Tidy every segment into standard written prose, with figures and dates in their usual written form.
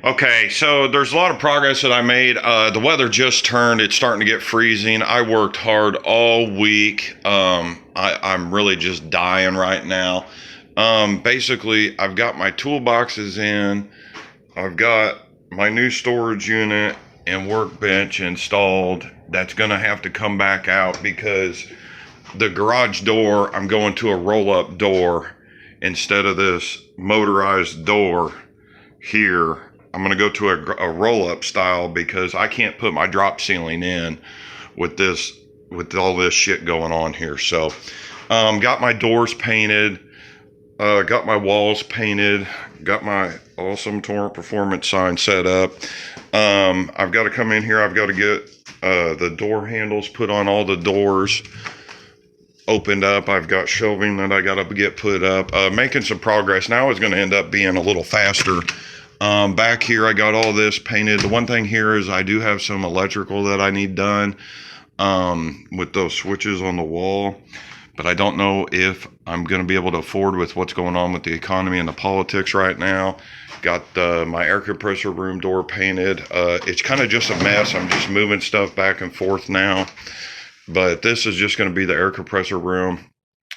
Okay, so there's a lot of progress that I made. The weather just turned. It's starting to get freezing. I worked hard all week. I'm really just dying right now. Basically, I've got my toolboxes in. I've got my new storage unit and workbench installed. That's going to have to come back out because the garage door, I'm going to a roll-up door instead of this motorized door here. I'm going to go to a roll-up style because I can't put my drop ceiling in with all this shit going on here. So, got my doors painted, got my walls painted, got my awesome TorrentPerformance sign set up. I've got to come in here. I've got to get the door handles put on all the doors opened up. I've got shelving that I got to get put up. Making some progress. Now it's going to end up being a little faster. Back here, I got all this painted. The one thing here is I do have some electrical that I need done with those switches on the wall, but I don't know if I'm going to be able to afford with what's going on with the economy and the politics right now. Got my air compressor room door painted. It's kind of just a mess. I'm just moving stuff back and forth now, but this is just going to be the air compressor room,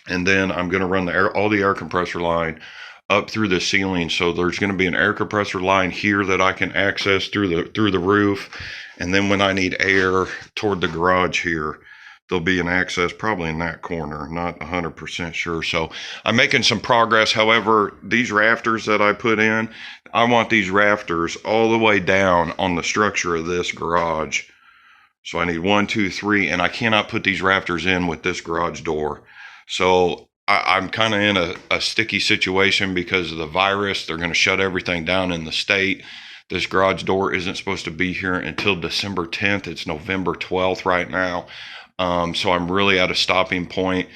and then I'm going to run all the air compressor line up through the ceiling. So there's going to be an air compressor line here that I can access through the roof, and then when I need air toward the garage here, there'll be an access probably in that corner. Not 100% sure. So I'm making some progress. However, these rafters that I put in, I want these rafters all the way down on the structure of this garage. So I need 1, 2, 3, and I cannot put these rafters in with this garage door. So I'm kind of in a sticky situation because of the virus. They're going to shut everything down in the state. This garage door isn't supposed to be here until December 10th. It's November 12th right now. So I'm really at a stopping point.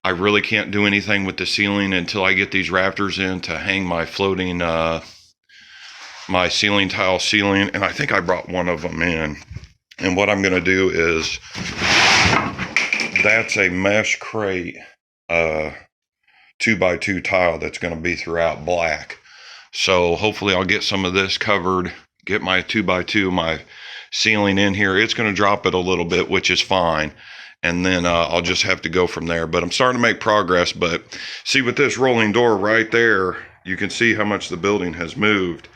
I really can't do anything with the ceiling until I get these rafters in to hang my floating, my ceiling tile ceiling. And I think I brought one of them in. And what I'm going to do is, that's a mesh crate 2x2 tile that's going to be throughout black. So hopefully I'll get some of this covered, get my 2x2, my ceiling in here. It's going to drop it a little bit, which is fine. And then I'll just have to go from there. But I'm starting to make progress. But see, with this rolling door right there, you can see how much the building has moved,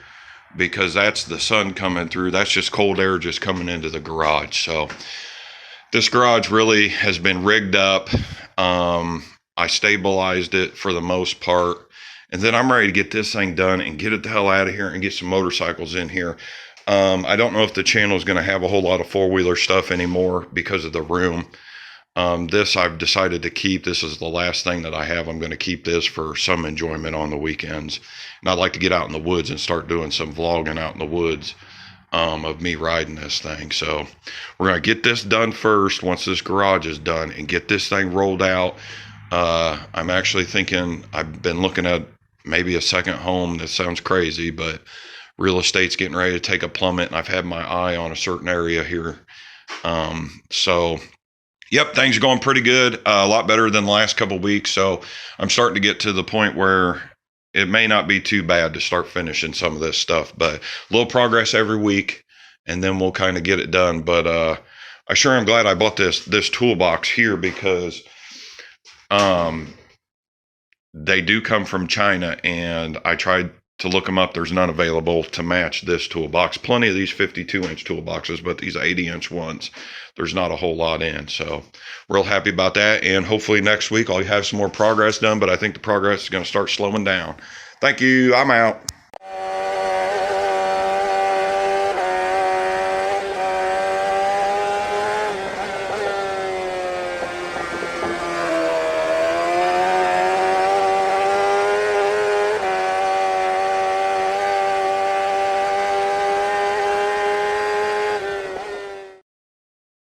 because that's the sun coming through. That's just cold air just coming into the garage. So this garage really has been rigged up. I stabilized it for the most part, and then I'm ready to get this thing done and get it the hell out of here and get some motorcycles in here. I don't know if the channel is going to have a whole lot of four-wheeler stuff anymore because of the room. This I've decided to keep. This is the last thing that I have. I'm going to keep this for some enjoyment on the weekends. And I'd like to get out in the woods and start doing some vlogging out in the woods of me riding this thing. So we're going to get this done first once this garage is done and get this thing rolled out. I'm actually thinking, I've been looking at maybe a second home. That sounds crazy, but real estate's getting ready to take a plummet, and I've had my eye on a certain area here. So yep, things are going pretty good. A lot better than the last couple of weeks. So I'm starting to get to the point where it may not be too bad to start finishing some of this stuff, but a little progress every week, and then we'll kind of get it done. But I sure am glad I bought this toolbox here, because they do come from China, and I tried to look them up. There's none available to match this toolbox. Plenty of these 52-inch toolboxes, but these 80-inch ones, there's not a whole lot in. So real happy about that, and hopefully next week I'll have some more progress done, but I think the progress is going to start slowing down. Thank you. I'm out.